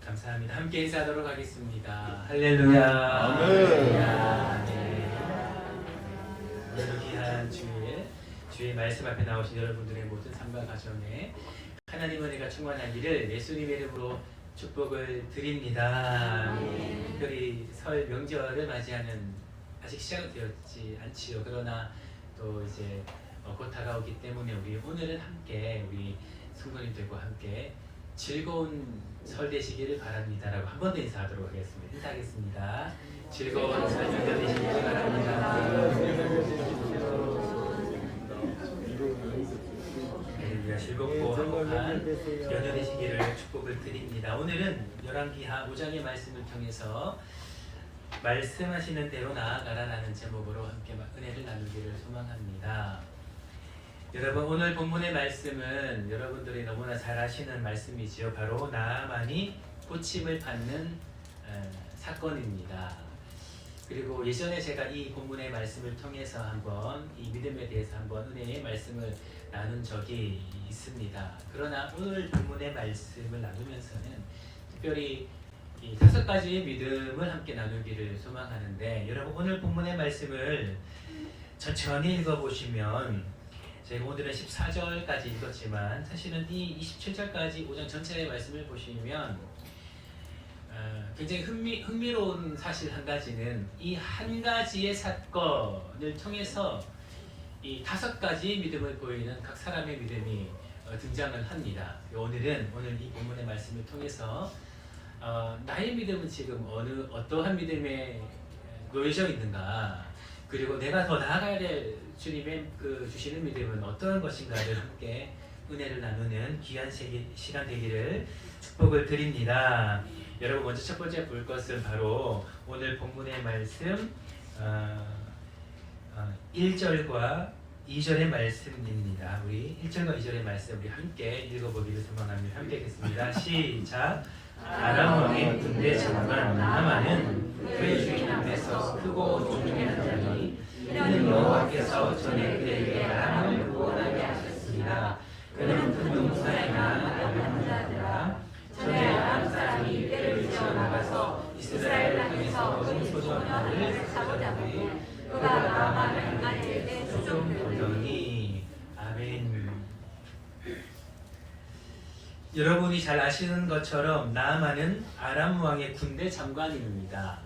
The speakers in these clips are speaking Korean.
감사합니다. 함께 인사하도록 하겠습니다. 할렐루야. 아멘. 네. 오늘도 귀한 주의 말씀 앞에 나오신 여러분들의 모든 삶과 가정에 하나님 은혜가 충만하기를 예수님의 이름으로 축복을 드립니다. 특별히 설 명절을 맞이하는 아직 시작은 되었지 않지요. 그러나 또 이제 곧 다가오기 때문에 우리 오늘은 함께 우리 성도님들과 함께 즐거운 설 되시기를 바랍니다라고 한 번 더 인사하도록 하겠습니다. 인사하겠습니다. 즐거운 설 명절 되시기를 바랍니다. 네, 즐겁고 행복한 연휴 되시기를 축복을 드립니다. 오늘은 열왕기하 5장의 말씀을 통해서 말씀하시는 대로 나아가라라는 제목으로 함께 은혜를 나누기를 소망합니다. 여러분, 오늘 본문의 말씀은 여러분들이 너무나 잘 아시는 말씀이지요. 바로 나아만이 고침을 받는 사건입니다. 그리고 예전에 제가 이 본문의 말씀을 통해서 한번 이 믿음에 대해서 한번 은혜의 말씀을 나눈 적이 있습니다. 그러나 오늘 본문의 말씀을 나누면서는 특별히 이 5가지의 믿음을 함께 나누기를 소망하는데, 여러분 오늘 본문의 말씀을 천천히 읽어보시면, 제가 오늘은 14절까지 읽었지만 사실은 이 27절까지 5장 전체의 말씀을 보시면 굉장히 흥미로운 사실 한 가지는 이 한 가지의 사건을 통해서 이 5가지의 믿음을 보이는 각 사람의 믿음이 등장을 합니다. 오늘 이 본문의 말씀을 통해서 나의 믿음은 지금 어떠한 믿음에 놓여져 있는가, 그리고 내가 더 나아가야 될 주님의 주시는 믿음은 어떤 것인가를 함께 은혜를 나누는 귀한 시간 되기를 축복을 드립니다. 여러분, 먼저 첫 번째 볼 것은 바로 오늘 본문의 말씀 1절과 2절의 말씀입니다. 우리 1절과 2절의 말씀 우리 함께 읽어보기를 소망합니다. 함께 읽겠습니다. 시작. 아람 왕의 군대 장관 나아만은 그의 주인 앞에서 크고 존중하는 자니 이는 여호와께서 전에 그에게 아람을 구원하게 하셨습니다. 그는 큰 용사이나 어려운 자들아, 전에 아람 사람이 때를 지어 나가서 이스라엘 땅에서 어린 소년을 사로잡으니 그가 나아만을 아내에게 추종되더니. 아멘. 여러분이 잘 아시는 것처럼 나아만은 아람 왕의 군대 장관입니다.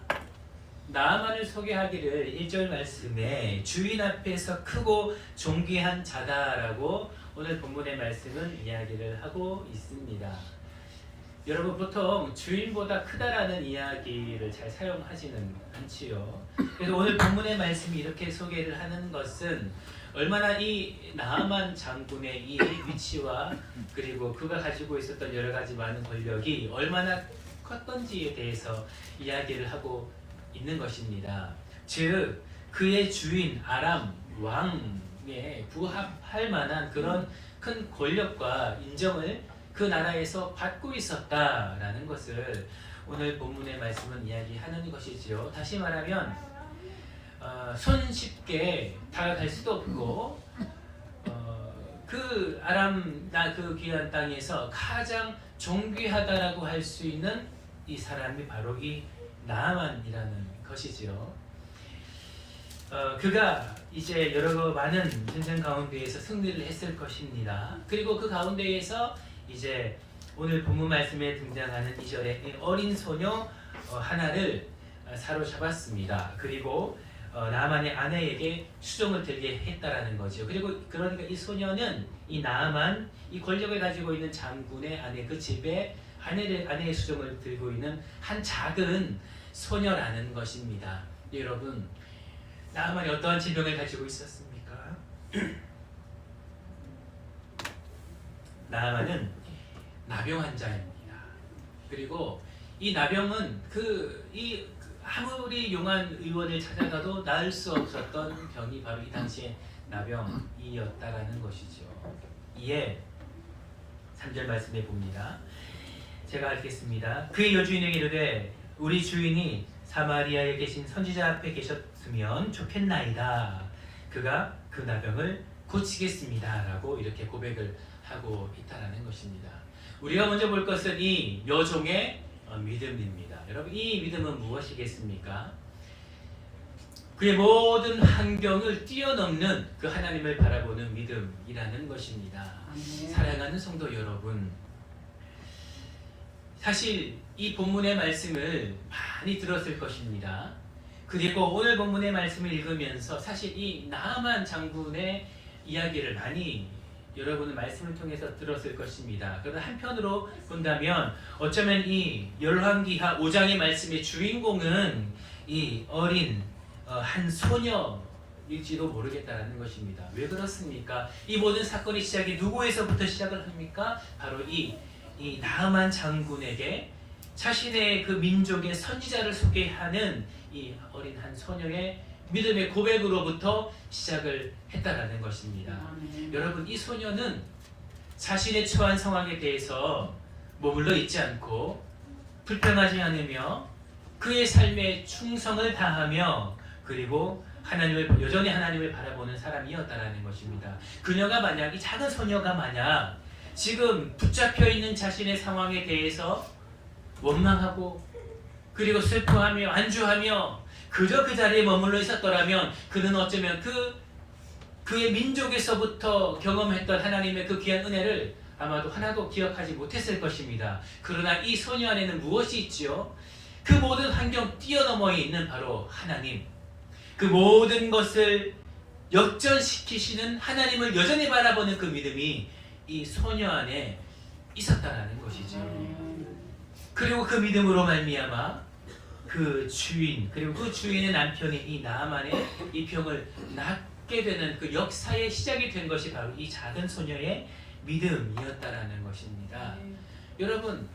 나아만을 소개하기를 1절 말씀에 주인 앞에서 크고 존귀한 자다라고 오늘 본문의 말씀은 이야기를 하고 있습니다. 여러분, 보통 주인보다 크다라는 이야기를 잘 사용하지는 않지요. 그래서 오늘 본문의 말씀이 이렇게 소개를 하는 것은 얼마나 이 나아만 장군의 이 위치와 그리고 그가 가지고 있었던 여러 가지 많은 권력이 얼마나 컸던지에 대해서 이야기를 하고 있는 것입니다. 즉 그의 주인 아람 왕에 부합할 만한 그런 큰 권력과 인정을 그 나라에서 받고 있었다라는 것을 오늘 본문의 말씀은 이야기하는 것이지요. 다시 말하면 손쉽게 다가갈 수도 없고 그 아람 그 귀한 땅에서 가장 존귀하다라고 할 수 있는 이 사람이 바로 이 나아만이라는 것이지요. 그가 이제 여러 많은 전쟁 가운데에서 승리를 했을 것입니다. 그리고 그 가운데에서 이제 오늘 본문 말씀에 등장하는 2절에 어린 소녀 하나를 사로잡았습니다. 그리고 나아만의 아내에게 수종을 들게 했다라는 거죠. 그리고 그러니까 이 소녀는 이 나아만, 이 권력을 가지고 있는 장군의 아내, 그 집에 아내의 수종을 들고 있는 한 작은 소녀라는 것입니다. 여러분, 나아만이 어떠한 질병을 가지고 있었습니까? 나아만은 나병 환자입니다. 그리고 이 나병은 아무리 용한 의원을 찾아가도 나을 수 없었던 병이 바로 이 당시의 나병이었다라는 것이죠. 이에 3절 말씀해 봅니다. 제가 읽겠습니다. 그의 여주인에게 이르되 우리 주인이 사마리아에 계신 선지자 앞에 계셨으면 좋겠나이다. 그가 그 나병을 고치겠습니다. 라고 이렇게 고백을 하고 있다라는 것입니다. 우리가 먼저 볼 것은 이 여종의 믿음입니다. 여러분, 이 믿음은 무엇이겠습니까? 그의 모든 환경을 뛰어넘는 그 하나님을 바라보는 믿음이라는 것입니다. 사랑하는 성도 여러분, 사실 이 본문의 말씀을 많이 들었을 것입니다. 그리고 오늘 본문의 말씀을 읽으면서 사실 이 나아만 장군의 이야기를 많이 여러분은 말씀을 통해서 들었을 것입니다. 그러나 한편으로 본다면 어쩌면 이 열왕기하 5장의 말씀의 주인공은 이 어린 한 소녀일지도 모르겠다라는 것입니다. 왜 그렇습니까? 이 모든 사건의 시작이 누구에서부터 시작을 합니까? 바로 이 나아만 장군에게 자신의 그 민족의 선지자를 소개하는 이 어린 한 소녀의 믿음의 고백으로부터 시작을 했다라는 것입니다. 여러분, 이 소녀는 자신의 처한 상황에 대해서 머물러 있지 않고 불평하지 않으며 그의 삶에 충성을 다하며 그리고 여전히 하나님을 바라보는 사람이었다라는 것입니다. 그녀가 만약, 이 작은 소녀가 만약 지금 붙잡혀 있는 자신의 상황에 대해서 원망하고 그리고 슬퍼하며 안주하며 그저 그 자리에 머물러 있었더라면 그는 어쩌면 그의 민족에서부터 경험했던 하나님의 그 귀한 은혜를 아마도 하나도 기억하지 못했을 것입니다. 그러나 이 소녀 안에는 무엇이 있지요? 그 모든 환경 뛰어넘어 있는 바로 하나님, 그 모든 것을 역전시키시는 하나님을 여전히 바라보는 그 믿음이 이 소녀 안에 있었다라는 것이죠. 그리고 그 믿음으로 말미암아 그 주인, 그리고 그 주인의 남편이 이 나아만의 이 병을 낫게 되는 그 역사의 시작이 된 것이 바로 이 작은 소녀의 믿음이었다라는 것입니다. 여러분,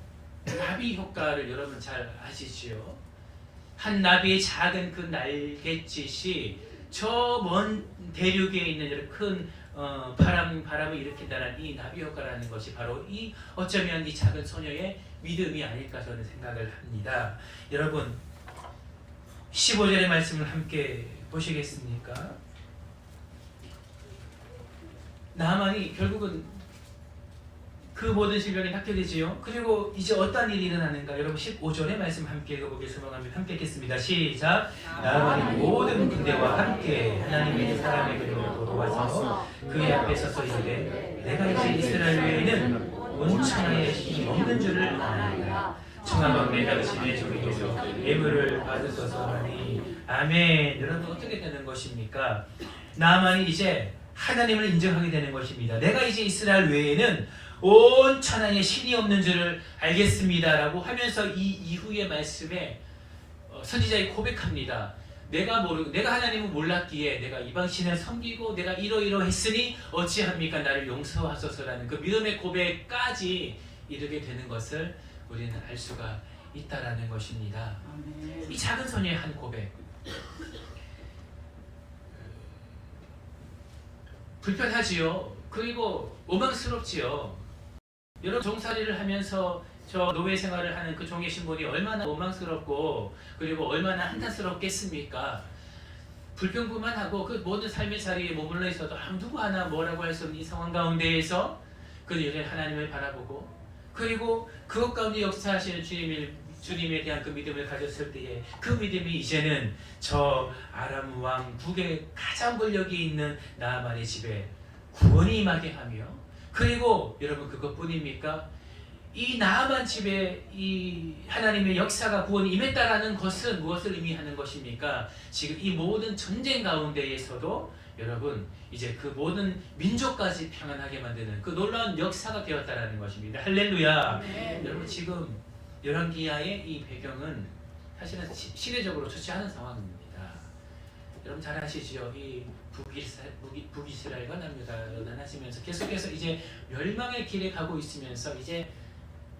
나비 효과를 여러분 잘 아시지요? 한 나비의 작은 그 날갯짓이 저 먼 대륙에 있는 큰 바람을 일으킨다는 이 나비 효과라는 것이 바로 어쩌면 이 작은 소녀의 믿음이 아닐까 저는 생각을 합니다. 여러분, 15절의 말씀을 함께 보시겠습니까? 나아만이 결국은 그 모든 질병이 낫게 되지요. 그리고 이제 어떤 일이 일어나는가? 여러분 15절의 말씀 함께 읽어보겠습니다. 함께 읽겠습니다. 시작. 나아만이 모든 군대와 함께 하나님의 사람에게로 돌아와서 그의 앞에 서서 이르되 내가 이제 이스라엘 외에는 온 천하에 힘이 없는 줄을 아나이다. 청하건대 당신의 종에게서 예물을 받으소서 하니 아멘. 여러분, 어떻게 되는 것입니까? 나아만이 이제 하나님을 인정하게 되는 것입니다. 내가 이제 이스라엘 외에는 온 천하에 신이 없는 줄을 알겠습니다 라고 하면서 이 이후의 말씀에 선지자가 고백합니다. 내가 하나님을 몰랐기에 내가 이방신을 섬기고 내가 이러이러했으니 어찌합니까? 나를 용서하소서라는 그 믿음의 고백까지 이르게 되는 것을 우리는 알 수가 있다라는 것입니다. 이 작은 소녀의 한 고백, 불편하지요. 그리고 원망스럽지요. 여러분, 종살이를 하면서 저 노예 생활을 하는 그 종의 신분이 얼마나 원망스럽고 그리고 얼마나 한탄스럽겠습니까? 불평뿐만 하고 그 모든 삶의 자리에 머물러 있어도 누구 하나 뭐라고 할 수 없는 이 상황 가운데에서 그 여전히 하나님을 바라보고 그리고 그것 가운데 역사하시는 주님에 대한 그 믿음을 가졌을 때에 그 믿음이 이제는 저 아람 왕 북의 가장 권력이 있는 나아만의 집에 구원이 임하게 하며 그리고 여러분, 그것뿐입니까? 이 나아만 집에 이 하나님의 역사가 구원이 임했다라는 것은 무엇을 의미하는 것입니까? 지금 이 모든 전쟁 가운데에서도 여러분 이제 그 모든 민족까지 평안하게 만드는 그 놀라운 역사가 되었다라는 것입니다. 할렐루야. 네. 여러분, 지금 열왕기하의 이 배경은 사실은 시대적으로 좋지 않은 상황입니다. 여러분 잘 아시지요? 이 북이스라엘과 남유다를 하시면서 계속해서 이제 멸망의 길에 가고 있으면서 이제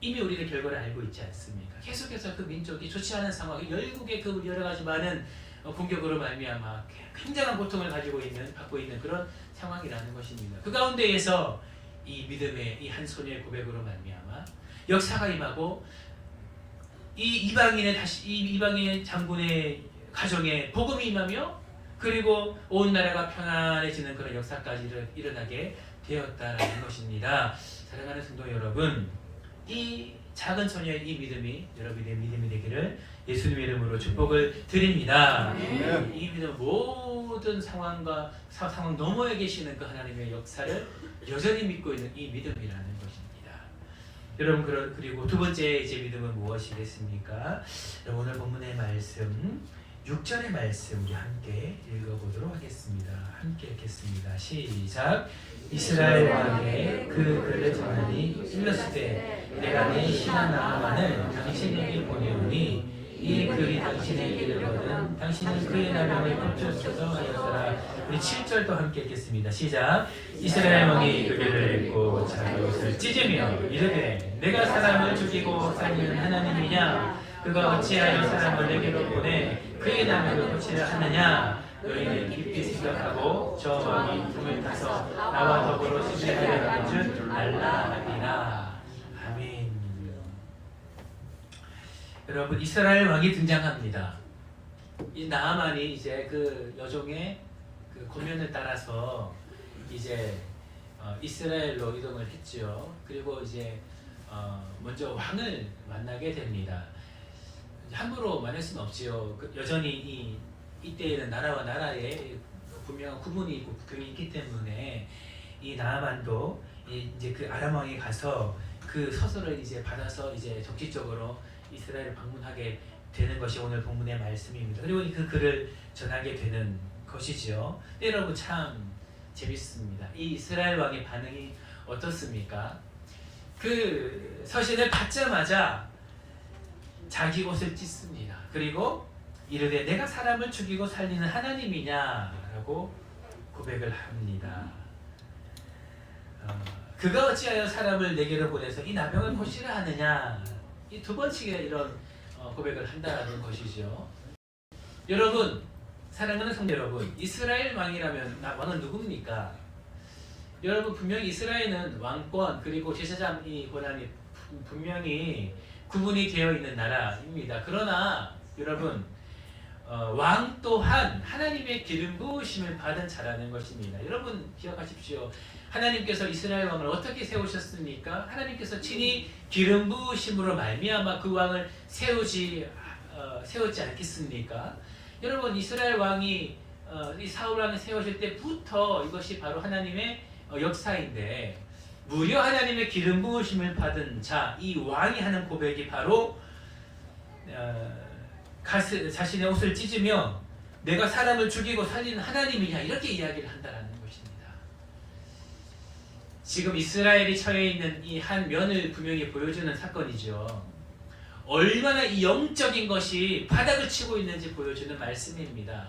이미 우리는 결과를 알고 있지 않습니까? 계속해서 그 민족이 좋지 않은 상황, 열국의 그 여러 가지 많은 공격으로 말미암아 굉장한 고통을 받고 있는 그런 상황이라는 것입니다. 그 가운데에서 이 믿음의 이 한 소녀의 고백으로 말미암아 역사가 임하고 이 이방인의 장군의 가정에 복음이 임하며 그리고 온 나라가 평안해지는 그런 역사까지 일어나게 되었다라는 것입니다. 사랑하는 성도 여러분, 이 작은 소녀의 이 믿음이 여러분의 믿음이 되기를 예수님 이름으로 축복을 드립니다. 이 믿음 모든 상황과 상황 너머에 계시는 그 하나님의 역사를 여전히 믿고 있는 이 믿음이라는 것입니다. 여러분 그리고 두 번째 이제 믿음은 무엇이겠습니까? 여러분 오늘 본문의 말씀 6절의 말씀 우리 함께 읽어보도록 하겠습니다. 함께 읽겠습니다. 시작. 이스라엘 왕에게 그 글을 전하니 일렀으되 내가 내 신한 나만을 당신에게 보내오니 이 글이 당신의 길을 거든 당신은 그의 나병을 멈추소서 하였더라. 우리 7절도 함께 읽겠습니다. 시작. 이스라엘 왕이 그 글을 읽고 자기 옷을 찢으며 이르되 내가 사람을 죽이고 살리는 하나님이냐? 그가 어찌하여 사람을 내게로 보내 그의 나병을 고치려 하느냐? 너희는 깊이 생각하고 저 왕이 품을 타서 나와 더불어 시주하려 하는 줄 알라 하니라. 아멘. 여러분 이스라엘 왕이 등장합니다. 이 나아만이 이제 그 여종의 그 고면을 따라서 이제 이스라엘로 이동을 했죠. 그리고 이제 먼저 왕을 만나게 됩니다. 함부로 만날 수는 없지요. 여전히 이때에는 나라와 나라의 분명한 구분이 있고 국경이 있기 때문에 이 나아만도 이제 그 아람 왕이 가서 그 서서를 이제 받아서 이제 정치적으로 이스라엘을 방문하게 되는 것이 오늘 본문의 말씀입니다. 그리고 그 글을 전하게 되는 것이지요. 여러분 참 재밌습니다. 이 이스라엘 왕의 반응이 어떻습니까? 그 서신을 받자마자 자기 옷을 찢습니다. 그리고 이르되 내가 사람을 죽이고 살리는 하나님이냐라고 고백을 합니다. 그가 어찌하여 사람을 내게로 보내서 이 나병을 고치려 하느냐? 이 두 번씩의 이런 고백을 한다는 것이죠. 여러분, 사랑하는 성도 여러분, 이스라엘 왕이라면 왕은 누굽니까? 여러분 분명히 이스라엘은 왕권 그리고 제사장의 권한이 분명히 구분이 되어 있는 나라입니다. 그러나 여러분 왕 또한 하나님의 기름 부으심을 받은 자라는 것입니다. 여러분 기억하십시오. 하나님께서 이스라엘 왕을 어떻게 세우셨습니까? 하나님께서 친히 기름 부으심으로 말미암아 그 왕을 세우지 않겠습니까? 여러분 이스라엘 왕이 이 사울 왕을 세우실 때부터 이것이 바로 하나님의 역사인데 무려 하나님의 기름 부으심을 받은 자, 이 왕이 하는 고백이 바로 자신의 옷을 찢으며 내가 사람을 죽이고 살리는 하나님이냐 이렇게 이야기를 한다는 것입니다. 지금 이스라엘이 처해 있는 이 한 면을 분명히 보여주는 사건이죠. 얼마나 이 영적인 것이 바닥을 치고 있는지 보여주는 말씀입니다.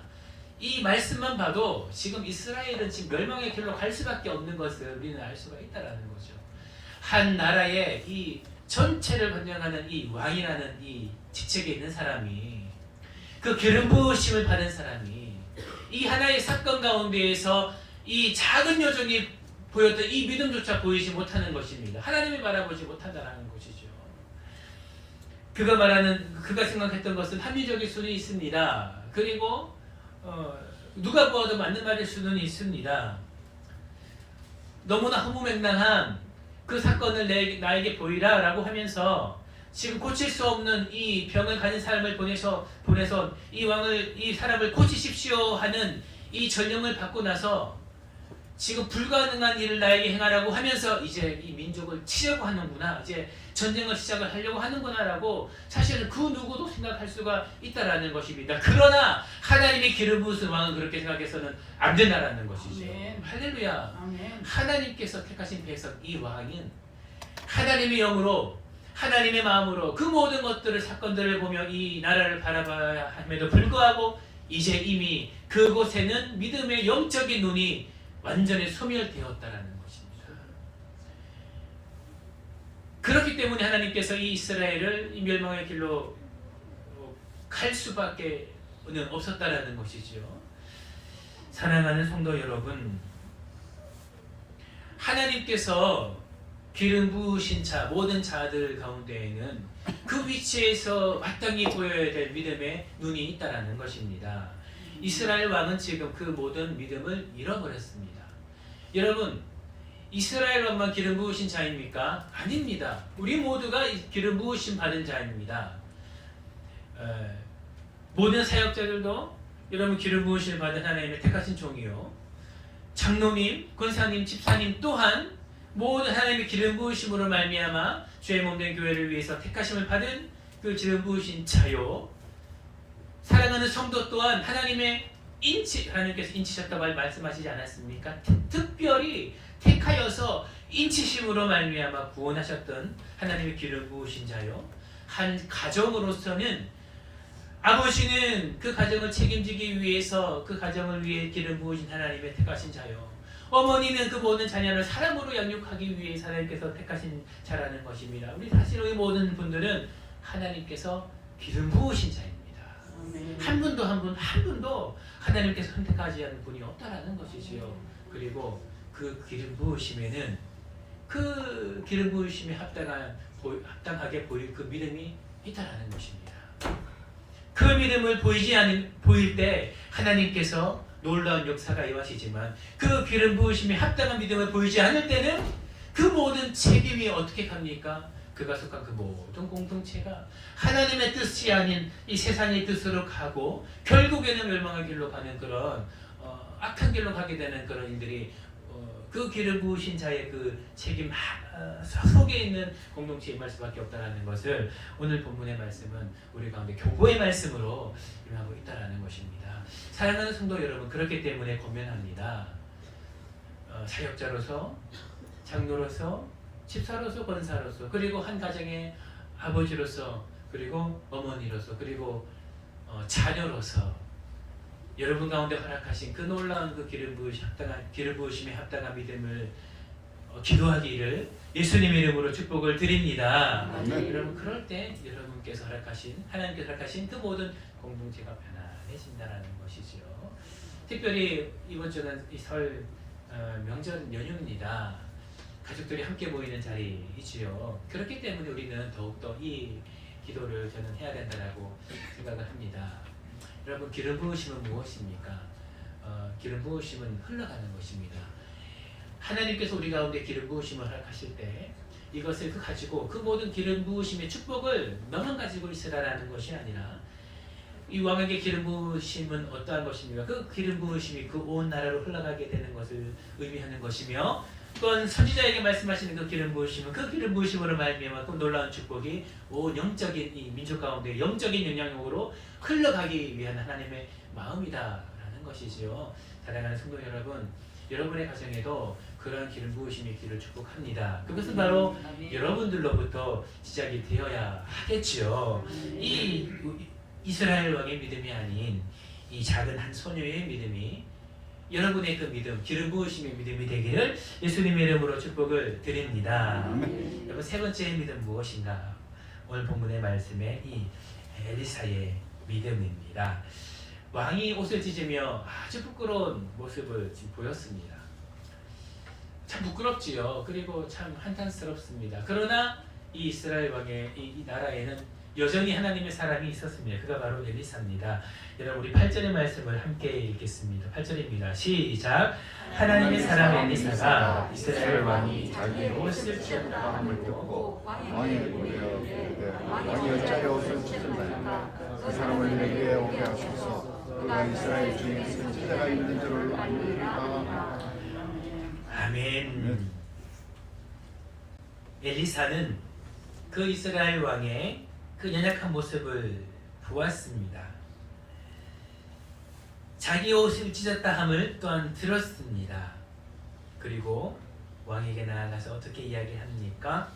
이 말씀만 봐도 지금 이스라엘은 지금 멸망의 길로 갈 수밖에 없는 것을 우리는 알 수가 있다는 거죠. 한 나라의 이 전체를 관장하는 이 왕이라는 이 직책에 있는 사람이 그 기름 부으심을 받은 사람이 이 하나의 사건 가운데에서 이 작은 여종이 보였던 이 믿음조차 보이지 못하는 것입니다. 하나님이 바라보지 못한다는 것이죠. 그가 생각했던 것은 합리적일 수는 있습니다. 그리고 누가 보아도 맞는 말일 수는 있습니다. 너무나 허무맹랑한 그 사건을 나에게 보이라 라고 하면서 지금 고칠 수 없는 이 병을 가진 사람을 보내서 이 사람을 고치십시오 하는 이 전령을 받고 나서 지금 불가능한 일을 나에게 행하라고 하면서 이제 이 민족을 치려고 하는구나, 이제 전쟁을 시작을 하려고 하는구나라고 사실은 그 누구도 생각할 수가 있다라는 것입니다. 그러나 하나님의 기름 부으신 왕은 그렇게 생각해서는 안 된다라는 것이죠. 아멘. 할렐루야. 아멘. 하나님께서 택하신 백성 이 왕은 하나님의 영으로 하나님의 마음으로 그 모든 것들을 사건들을 보며 이 나라를 바라봐야 함에도 불구하고 이제 이미 그곳에는 믿음의 영적인 눈이 완전히 소멸되었다라는 것입니다. 그렇기 때문에 하나님께서 이 이스라엘을 이 멸망의 길로 갈 수밖에 없었다라는 것이죠. 사랑하는 성도 여러분, 하나님께서 기름 부으신 자, 모든 자들 가운데에는 그 위치에서 마땅히 보여야 될 믿음의 눈이 있다라는 것입니다. 이스라엘 왕은 지금 그 모든 믿음을 잃어버렸습니다. 여러분, 이스라엘로만 기름 부으신 자입니까? 아닙니다. 우리 모두가 기름 부으심 받은 자입니다. 모든 사역자들도 여러분 기름 부으심을 받은 하나님의 택하신 종이요, 장로님, 권사님, 집사님 또한 모든 하나님의 기름 부으심으로 말미암아 주의 몸된 교회를 위해서 택하심을 받은 그 기름 부으신 자요, 사랑하는 성도 또한 하나님의 하나님께서 인치셨다고 말씀하시지 않았습니까? 특별히 택하여서 인치심으로 말미암아 구원하셨던 하나님의 기름 부으신 자요, 한 가정으로서는 아버지는 그 가정을 책임지기 위해서 그 가정을 위해 기름 부으신 하나님의 택하신 자요, 어머니는 그 모든 자녀를 사랑으로 양육하기 위해 하나님께서 택하신 자라는 것입니다. 우리 사실 우리 모든 분들은 하나님께서 기름 부으신 자입니다. 한 분도 하나님께서 선택하지 않은 분이 없다라는 것이지요. 그리고 그 기름 부으심에는 그 기름 부으심에 합당하게 보일 그 믿음이 있다라는 것입니다. 그 믿음을 보일 때 하나님께서 놀라운 역사가 이루어지지만, 그 기름 부으심에 합당한 믿음을 보이지 않을 때는 그 모든 책임이 어떻게 갑니까? 그가 속한 그 모든 공동체가 하나님의 뜻이 아닌 이 세상의 뜻으로 가고 결국에는 멸망의 길로 가는 그런 악한 길로 가게 되는 그런 일들이 그 기름 부으신 자의 그 책임 속에 있는 공동체에 임할 수밖에 없다는 것을 오늘 본문의 말씀은 우리 가운데 교보의 말씀으로 임하고 있다는 것입니다. 사랑하는 성도 여러분, 그렇기 때문에 권면합니다. 사역자로서, 장로로서, 집사로서, 권사로서, 그리고 한 가정의 아버지로서, 그리고 어머니로서, 그리고 자녀로서 여러분 가운데 허락하신 그 놀라운 그 기름 부으심에 합당한 믿음을 기도하기를 예수님의 이름으로 축복을 드립니다. 여러분, 그럴 때 여러분께서 하나님께서 허락하신 그 모든 공동체가 편안해진다는 것이지요. 특별히 이번 주는 이 설 명절 연휴입니다. 가족들이 함께 모이는 자리이지요. 그렇기 때문에 우리는 더욱더 이 기도를 저는 해야 된다고 생각을 합니다. 여러분, 기름 부으심은 무엇입니까? 기름 부으심은 흘러가는 것입니다. 하나님께서 우리 가운데 기름 부으심을 허락하실 때 이것을 가지고 그 모든 기름 부으심의 축복을 너만 가지고 있으라는 것이 아니라, 이 왕에게 기름 부으심은 어떠한 것입니까? 그 기름 부으심이 그 온 나라로 흘러가게 되는 것을 의미하는 것이며, 또한 선지자에게 말씀하시는 그 기름 부으심은 그 기름 부으심으로 말미암아 그 놀라운 축복이 온 영적인 이 민족 가운데 영적인 영향력으로 흘러가기 위한 하나님의 마음이다라는 것이지요. 사랑하는 성도 여러분, 여러분의 가정에도 그런 기름 부으심의 길을 축복합니다. 그것은 바로 여러분들로부터 시작이 되어야 하겠지요. 이 이스라엘 왕의 믿음이 아닌 이 작은 한 소녀의 믿음이 여러분의 그 믿음, 기름 부으심의 믿음이 되기를 예수님의 이름으로 축복을 드립니다. 여러분, 세 번째 믿음 무엇인가? 오늘 본문의 말씀에 이 엘리사의 믿음입니다. 왕이 옷을 찢으며 아주 부끄러운 모습을 지금 보였습니다. 참 부끄럽지요. 그리고 참 한탄스럽습니다. 그러나 이 이스라엘 왕의 이 나라에는 여전히 하나님의 사람이 있었습니다. 그가 바로 엘리사입니다. 여러분, 우리 8절의 말씀을 함께 읽겠습니다. 8절입니다. 시작. 하나님의 사람 엘리사가 이스라엘 왕이 자기의 옷을 찢었다 함을 듣고 왕이 보려 왕이 어찌하여 옷을 찢었나이까? 그 사람을 내게 오게 하소서. 그가 이스라엘 중에 선지자가 있는 줄을 알리리까? 아멘. 엘리사는 그 이스라엘 왕의 그 연약한 모습을 보았습니다. 자기 옷을 찢었다 함을 또한 들었습니다. 그리고 왕에게 나아가서 어떻게 이야기합니까?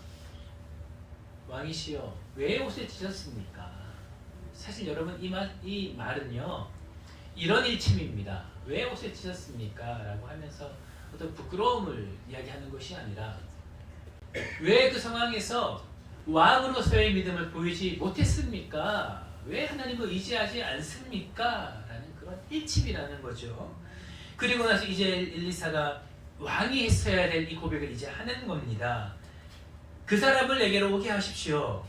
왕이시여, 왜 옷을 찢었습니까? 사실 여러분, 이 말은요, 이런 일침입니다. 왜 옷을 찢었습니까? 라고 하면서 어떤 부끄러움을 이야기하는 것이 아니라, 왜 그 상황에서 왕으로서의 믿음을 보이지 못했습니까? 왜 하나님을 의지하지 않습니까? 라는 그런 일침이라는 거죠. 그리고 나서 이제 엘리사가 왕이 했어야 될 이 고백을 이제 하는 겁니다. 그 사람을 내게로 오게 하십시오.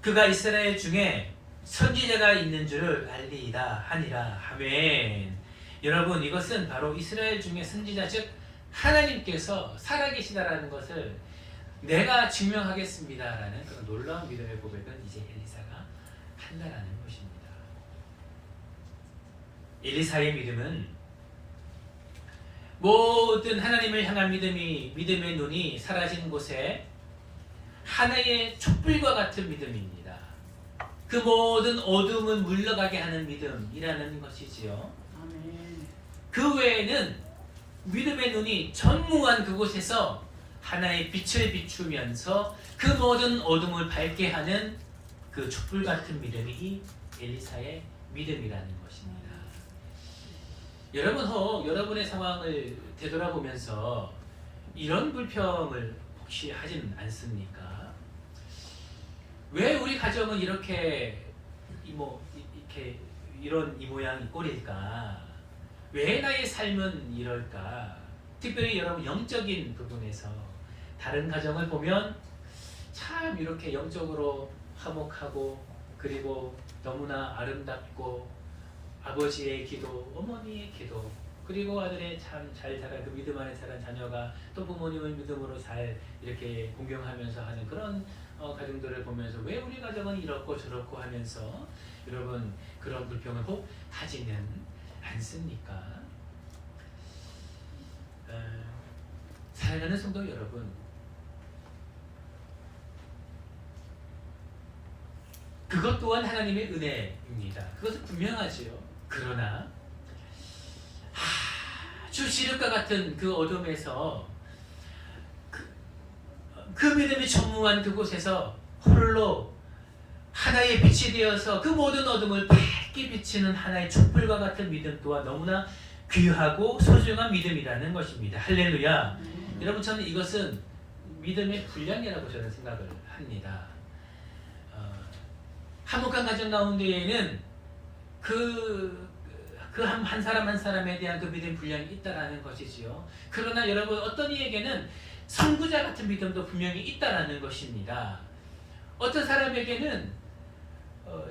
그가 이스라엘 중에 선지자가 있는 줄을 알리이다 하니라. 아멘. 여러분, 이것은 바로 이스라엘 중에 선지자, 즉 하나님께서 살아계시다라는 것을 내가 증명하겠습니다라는 그런 놀라운 믿음의 고백은 이제 엘리사가 한다라는 것입니다. 엘리사의 믿음은 모든 하나님을 향한 믿음의 눈이 사라진 곳에 하나의 촛불과 같은 믿음입니다. 그 모든 어둠은 물러가게 하는 믿음이라는 것이지요. 그 외에는 믿음의 눈이 전무한 그곳에서 하나의 빛을 비추면서 그 모든 어둠을 밝게 하는 그 촛불 같은 믿음이 이 엘리사의 믿음이라는 것입니다. 여러분 혹 여러분의 상황을 되돌아보면서 이런 불평을 혹시 하진 않습니까? 왜 우리 가정은 이렇게 이렇게 이런 이 모양 이 꼴일까? 왜 나의 삶은 이럴까? 특별히 여러분 영적인 부분에서 다른 가정을 보면 참 이렇게 영적으로 화목하고 그리고 너무나 아름답고 아버지의 기도, 어머니의 기도, 그리고 아들의 참 잘 자란 그 믿음 안에 자란 자녀가 또 부모님을 믿음으로 잘 이렇게 공경하면서 하는 그런 가정들을 보면서 왜 우리 가정은 이렇고 저렇고 하면서 여러분 그런 불평을 혹 하지는 않습니까? 사랑하는 성도 여러분, 그것 또한 하나님의 은혜입니다. 그것은 분명하지요. 그러나 아주 지륵과 같은 그 어둠에서 그 믿음이 전무한 그곳에서 홀로 하나의 빛이 되어서 그 모든 어둠을 밝게 비치는 하나의 촛불과 같은 믿음 또한 너무나 귀하고 소중한 믿음이라는 것입니다. 할렐루야. 여러분 저는 이것은 믿음의 분량이라고 저는 생각을 합니다. 화목한 가정 가운데에는 한 사람 한 사람에 대한 그 믿음 분량이 있다라는 것이지요. 그러나 여러분 어떤 이에게는 선구자 같은 믿음도 분명히 있다라는 것입니다. 어떤 사람에게는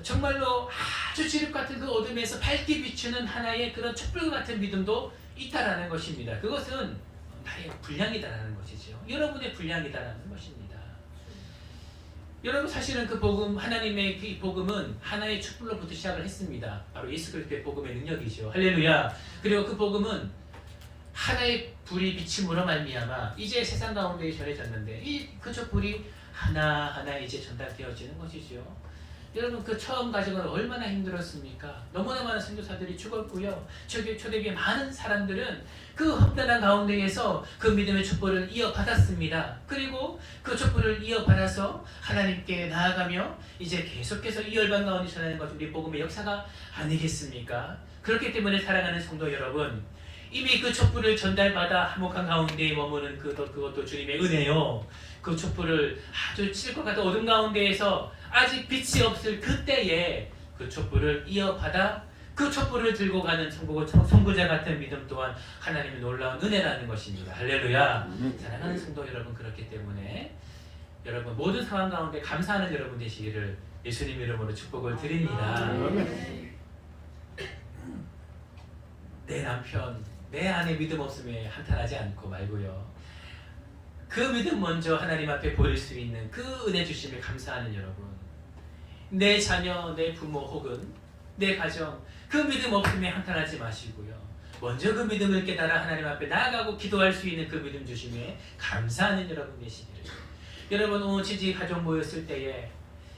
정말로 아주 지륵 같은 그 어둠에서 밝게 비추는 하나의 그런 촛불 같은 믿음도 있다라는 것입니다. 그것은 나의 분량이다라는 것이죠. 여러분의 분량이다라는 것입니다. 여러분 사실은 그 복음, 하나님의 그 복음은 하나의 촛불로부터 시작을 했습니다. 바로 예수 그리스도의 복음의 능력이죠. 할렐루야. 그리고 그 복음은 하나의 불이 비침으로 말미암아 이제 세상 가운데 전해졌는데 그 촛불이 하나하나 이제 전달되어지는 것이죠. 여러분 그 처음 가정은 얼마나 힘들었습니까? 너무나 많은 선교사들이 죽었고요. 초대교회 많은 사람들은 그 험난한 가운데에서 그 믿음의 촛불을 이어받았습니다. 그리고 그 촛불을 이어받아서 하나님께 나아가며 이제 계속해서 이 열방 가운데 전하는 것이 우리 복음의 역사가 아니겠습니까? 그렇기 때문에 사랑하는 성도 여러분, 이미 그 촛불을 전달받아 화목한 가운데 머무는 그것도 주님의 은혜요. 그 촛불을 아주 칠것 같은 어둠 가운데에서 아직 빛이 없을 그때에 그 촛불을 이어받아 그 촛불을 들고 가는 선구자 같은 믿음 또한 하나님의 놀라운 은혜라는 것입니다. 할렐루야. 사랑하는 성도 여러분, 그렇기 때문에 여러분 모든 상황 가운데 감사하는 여러분 되시기를 예수님 이름으로 축복을 드립니다. 내 남편, 내 아내 믿음 없음에 한탄하지 않고 말고요. 그 믿음 먼저 하나님 앞에 보일 수 있는 그 은혜 주심에 감사하는 여러분, 내 자녀, 내 부모 혹은 내 가정 그 믿음 없음에 한탄하지 마시고요. 먼저 그 믿음을 깨달아 하나님 앞에 나아가고 기도할 수 있는 그 믿음 주심에 감사하는 여러분 되시기를. 여러분 온 지지 가족 모였을 때에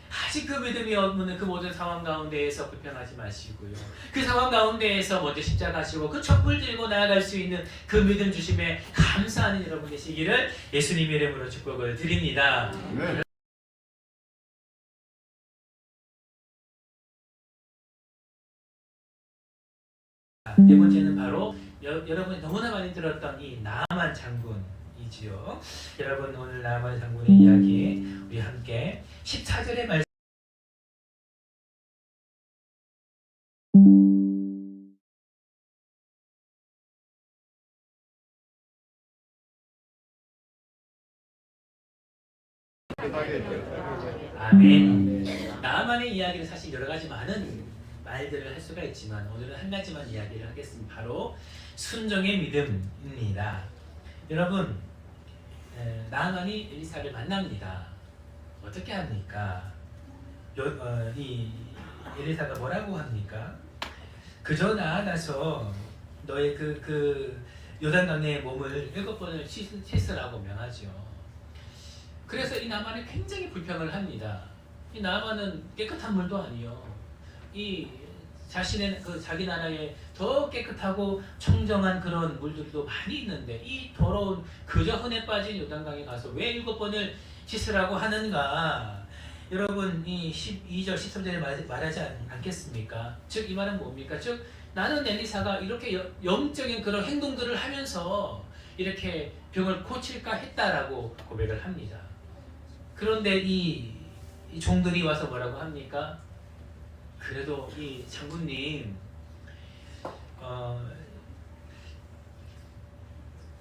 아직 그 믿음이 없는 그 모든 상황 가운데에서 불평하지 마시고요. 그 상황 가운데에서 먼저 십자가 지고 그 촛불 들고 나아갈 수 있는 그 믿음 주심에 감사하는 여러분 되시기를 예수님 이름으로 축복을 드립니다. 네. 네 번째는 바로 여러분이 너무나 많이 들었던 이 나아만 장군이지요. 여러분 오늘 나아만 장군의 이야기 우리 함께 14절의 말씀 아멘. 나아만의 이야기는 사실 여러 가지 많은 말들을 할 수가 있지만 오늘은 한 가지만 이야기를 하겠습니다. 바로 순종의 믿음입니다. 여러분, 나아만이 엘리사를 만납니다. 어떻게 합니까? 이 엘리사가 뭐라고 합니까? 그저 나아가서 너의 그 요단강의 몸을 7번을 씻으라고 명하죠. 그래서 이 나아만이 굉장히 불평을 합니다. 이 나아만은 깨끗한 물도 아니요. 이 자신의 자기 나라에 더 깨끗하고 청정한 그런 물들도 많이 있는데 이 더러운 그저 흔해 빠진 요단강에 가서 왜 7번을 씻으라고 하는가? 여러분 이 12절 13절에 말하지 않겠습니까? 즉 이 말은 뭡니까? 즉 나는 엘리사가 이렇게 영적인 그런 행동들을 하면서 이렇게 병을 고칠까 했다라고 고백을 합니다. 그런데 이 종들이 와서 뭐라고 합니까? 그래도 이 장군님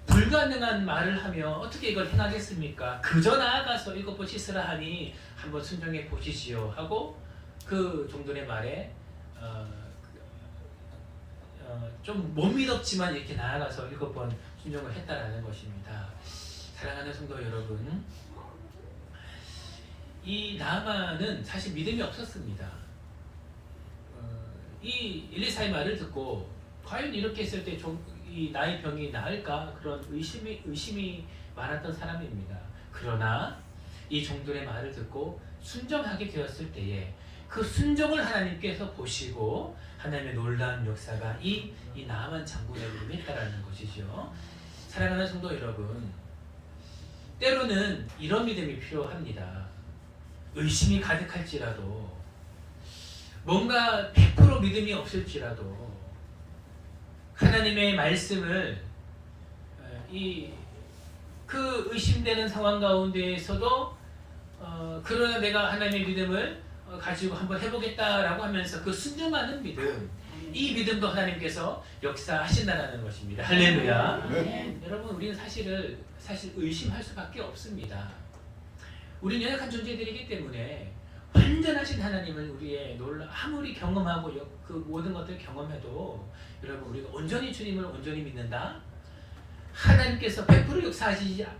불가능한 말을 하며 어떻게 이걸 행하겠습니까? 그저 나아가서 7번 씻으라 하니 한번 순종해 보시지요 하고 그 종들의 말에 좀 못 믿었지만 이렇게 나아가서 7번 순종을 했다라는 것입니다. 사랑하는 성도 여러분, 이 나아만은 사실 믿음이 없었습니다. 이 엘리사의 말을 듣고 과연 이렇게 했을 때 이 나의 병이 나을까 그런 의심이 많았던 사람입니다. 그러나 이 종들의 말을 듣고 순종하게 되었을 때에 그 순종을 하나님께서 보시고 하나님의 놀라운 역사가 이 나아만 장군에게 임했다라는 것이죠. 사랑하는 성도 여러분, 때로는 이런 믿음이 필요합니다. 의심이 가득할지라도 뭔가 100% 믿음이 없을지라도 하나님의 말씀을 그 의심되는 상황 가운데에서도 그러나 내가 하나님의 믿음을 가지고 한번 해보겠다라고 하면서 그 순종하는 믿음, 이 믿음도 하나님께서 역사하신다는 것입니다. 할렐루야. 네. 여러분 우리는 사실 의심할 수밖에 없습니다. 우리는 연약한 존재들이기 때문에 완전하신 하나님을 우리의 아무리 경험하고 그 모든 것들을 경험해도 여러분 우리가 온전히 주님을 온전히 믿는다? 하나님께서 100%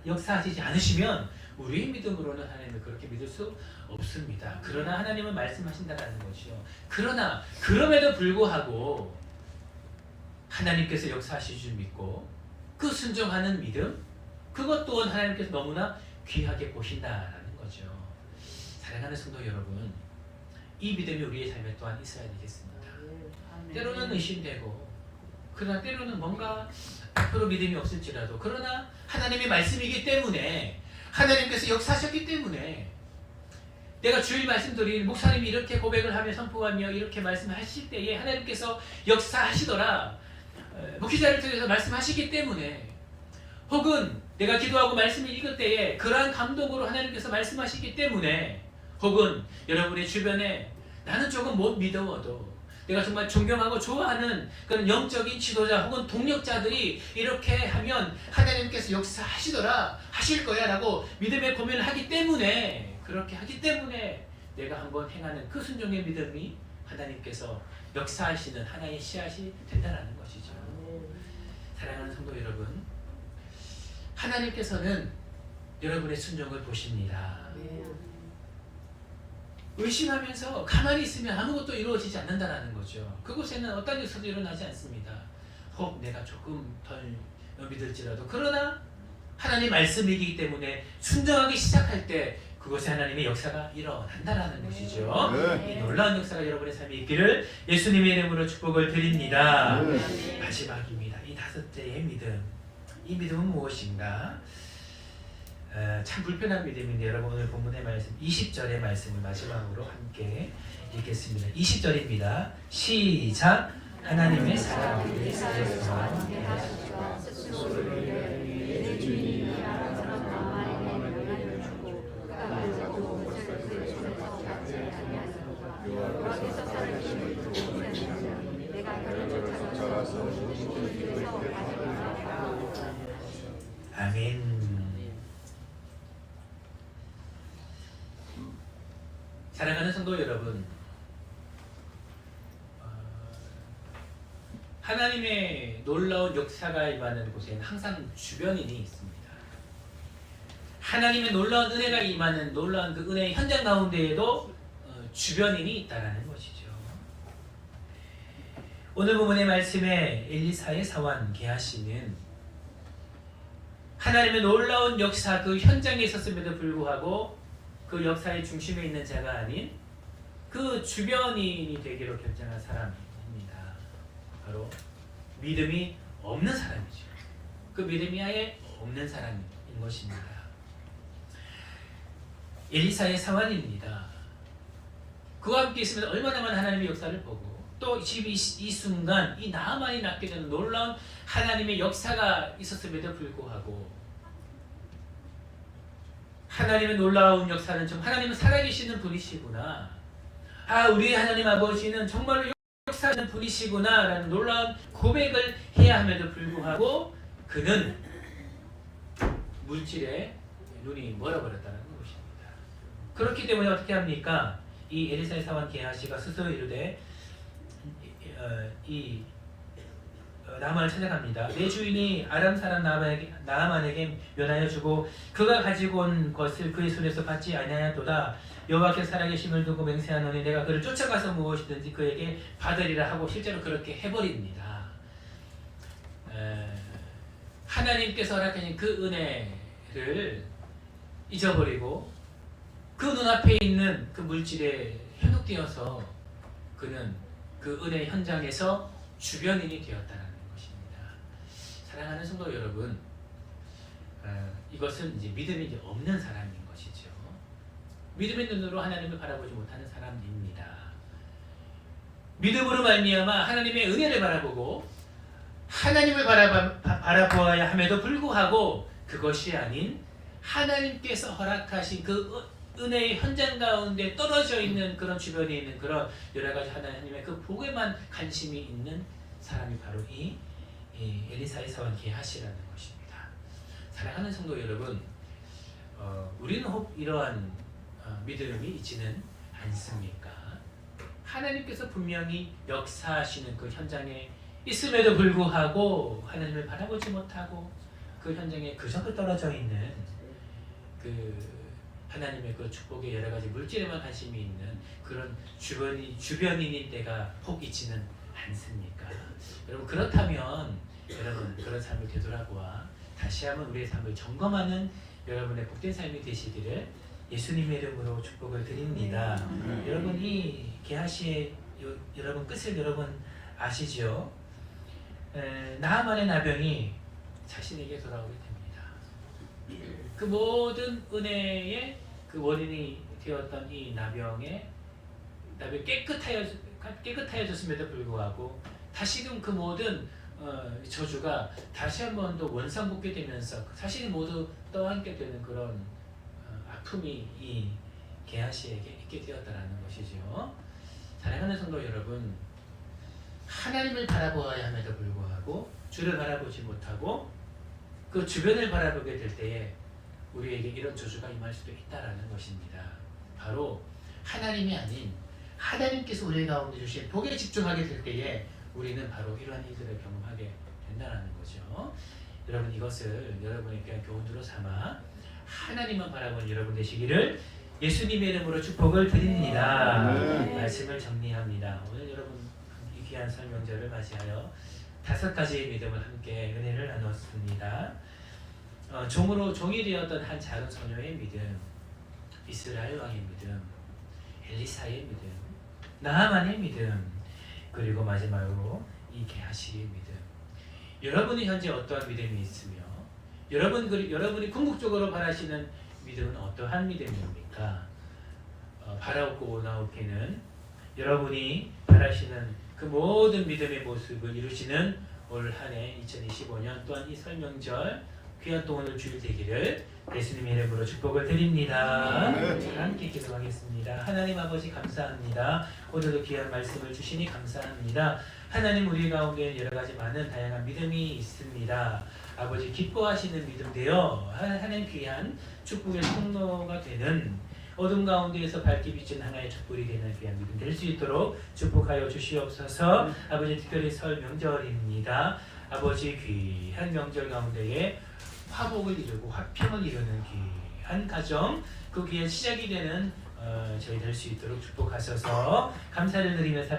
역사하시지 않으시면 우리의 믿음으로는 하나님을 그렇게 믿을 수 없습니다. 그러나 하나님은 말씀하신다는 것이요. 그러나 그럼에도 불구하고 하나님께서 역사하실 줄 믿고 그 순종하는 믿음, 그것 또한 하나님께서 너무나 귀하게 보신다라는 거죠. 사랑하는 성도 여러분, 이 믿음이 우리의 삶에 또한 있어야 되겠습니다. 때로는 의심되고 그러나 때로는 뭔가 100% 믿음이 없을지라도 그러나 하나님의 말씀이기 때문에 하나님께서 역사하셨기 때문에 내가 주일 말씀드린 목사님이 이렇게 고백을 하며 선포하며 이렇게 말씀하실 때에 하나님께서 역사하시더라 목회자를 통해서 말씀하시기 때문에 혹은 내가 기도하고 말씀을 읽을 때에 그러한 감동으로 하나님께서 말씀하시기 때문에 혹은 여러분의 주변에 나는 조금 못 믿어도 내가 정말 존경하고 좋아하는 그런 영적인 지도자 혹은 동력자들이 이렇게 하면 하나님께서 역사하시더라 하실 거야 라고 믿음의 고민을 하기 때문에 그렇게 하기 때문에 내가 한번 행하는 그 순종의 믿음이 하나님께서 역사하시는 하나의 씨앗이 된다는 것이죠. 사랑하는 성도 여러분, 하나님께서는 여러분의 순종을 보십니다. 의심하면서 가만히 있으면 아무것도 이루어지지 않는다는 거죠. 그곳에는 어떤 일도 일어나지 않습니다. 혹 내가 조금 덜 믿을지라도 그러나 하나님 말씀이기 때문에 순종하기 시작할 때 그곳에 하나님의 역사가 일어난다는 것이죠. 네. 이 놀라운 역사가 여러분의 삶에 있기를 예수님의 이름으로 축복을 드립니다. 네. 마지막입니다. 이 5대의 믿음. 이 믿음은 무엇인가? 참 불편한 믿음인데 여러분 오늘 본문의 말씀 20절의 말씀을 마지막으로 함께 읽겠습니다. 20절입니다. 시작. 하나님의 사랑을 사랑하시고 아멘. 사랑하는 성도 여러분, 하나님의 놀라운 역사가 임하는 곳에는 항상 주변인이 있습니다. 하나님의 놀라운 은혜가 임하는 놀라운 그 은혜의 현장 가운데에도 주변인이 있다라는 것이죠. 오늘 본문의 말씀에 엘리사의 사환 게하시는 하나님의 놀라운 역사 그 현장에 있었음에도 불구하고 그 역사의 중심에 있는 자가 아닌 그 주변인이 되기로 결정한 사람입니다. 바로 믿음이 없는 사람이죠. 그 믿음이 아예 없는 사람인 것입니다. 엘리사의 사환입니다. 그와 함께 있으면 얼마나 많은 하나님의 역사를 보고 또 이 순간 이 나아만이 낳게 되는 놀라운 하나님의 역사가 있었음에도 불구하고 하나님의 놀라운 역사는 좀 하나님은 살아계시는 분이시구나. 우리 하나님 아버지는 정말로 역사하는 분이시구나 라는 놀라운 고백을 해야 함에도 불구하고 그는 물질에 눈이 멀어버렸다는 것입니다. 그렇기 때문에 어떻게 합니까? 이 엘리사의 사환 게하시가 스스로 이르되 나아만을 찾아갑니다. 내 주인이 아람 사람 나아만에게 면하여 주고 그가 가지고 온 것을 그의 손에서 받지 아니하였도다. 여호와께서 살아계심을 두고 맹세하노니 내가 그를 쫓아가서 무엇이든지 그에게 받으리라 하고 실제로 그렇게 해버립니다. 하나님께서 허락하신 그 은혜를 잊어버리고 그 눈앞에 있는 그 물질에 현혹되어서 그는 그 은혜 현장에서 주변인이 되었다는 것입니다. 사랑하는 성도 여러분, 이것은 이제 믿음이 이제 없는 사람인 것이죠. 믿음의 눈으로 하나님을 바라보지 못하는 사람입니다. 믿음으로 말미암아 하나님의 은혜를 바라보고 하나님을 바라보아야 함에도 불구하고 그것이 아닌 하나님께서 허락하신 그 은혜의 현장 가운데 떨어져 있는 그런 주변에 있는 그런 여러 가지 하나님의 그 복에만 관심이 있는 사람이 바로 이 엘리사의 사환 게하시라는 것입니다. 사랑하는 성도 여러분, 우리는 혹 이러한 믿음이 있지는 않습니까? 하나님께서 분명히 역사하시는 그 현장에 있음에도 불구하고 하나님을 바라보지 못하고 그 현장에 그저 떨어져 있는 그 하나님의 그 축복의 여러 가지 물질에만 관심이 있는 그런 주변인일 때가 혹 있지는 않습니까? 여러분 그렇다면 여러분 그런 삶을 되돌아보아 다시 한번 우리의 삶을 점검하는 여러분의 복된 삶이 되시기를 예수님의 이름으로 축복을 드립니다. 여러분 이 게하시의 여러분 끝을 여러분 아시죠? 나아만의 나병이 자신에게 돌아오게 됩니다. 그 모든 은혜의 그 원인이 되었던 이 나병이 깨끗하여졌음에도 불구하고 다시금 그 모든 저주가 다시 한 번 더 원상복귀 되면서 자신이 모두 떠안게 되는 그런 아픔이 이 게하시에게 있게 되었다는 것이죠. 사랑하는 성도 여러분, 하나님을 바라보아야 함에도 불구하고 주를 바라보지 못하고 그 주변을 바라보게 될 때에 우리에게 이런 저주가 임할 수도 있다라는 것입니다. 바로 하나님이 아닌 하나님께서 우리 가운데 주신 복에 집중하게 될 때에 우리는 바로 이러한 일들을 경험하게 된다는 거죠. 여러분 이것을 여러분의 귀한 교훈으로 삼아 하나님만 바라보는 여러분 되시기를 예수님의 이름으로 축복을 드립니다. 말씀을 정리합니다. 오늘 여러분 이 귀한 설명절을 맞이하여 5가지의 믿음을 함께 은혜를 나눴습니다. 종이 되었던 한 작은 소녀의 믿음, 이스라엘 왕의 믿음, 엘리사의 믿음, 나아만의 믿음, 그리고 마지막으로 이 게하시의 믿음. 여러분이 현재 어떠한 믿음이 있으며 여러분이 궁극적으로 바라시는 믿음은 어떠한 믿음입니까? 바라옵고 나옵기는 여러분이 바라시는 그 모든 믿음의 모습을 이루시는 올 한 해 2025년 또한 이 설명절 귀한 또 오늘 주일 되기를 예수님의 이름으로 축복을 드립니다. 함께 기도하겠습니다. 하나님 아버지 감사합니다. 오늘도 귀한 말씀을 주시니 감사합니다. 하나님 우리 가운데 여러 가지 많은 다양한 믿음이 있습니다. 아버지 기뻐하시는 믿음 되어 하나님 귀한 축복의 통로가 되는 어둠 가운데에서 밝게 비친 하나의 촛불이 되는 귀한 믿음 될 수 있도록 축복하여 주시옵소서. 아버지 특별히 설 명절입니다. 아버지 귀한 명절 가운데에 화복을 이루고 화평을 이루는 귀한 가정, 그 귀한 시작이 되는 저희 될 수 있도록 축복하셔서 감사를 드리며 살아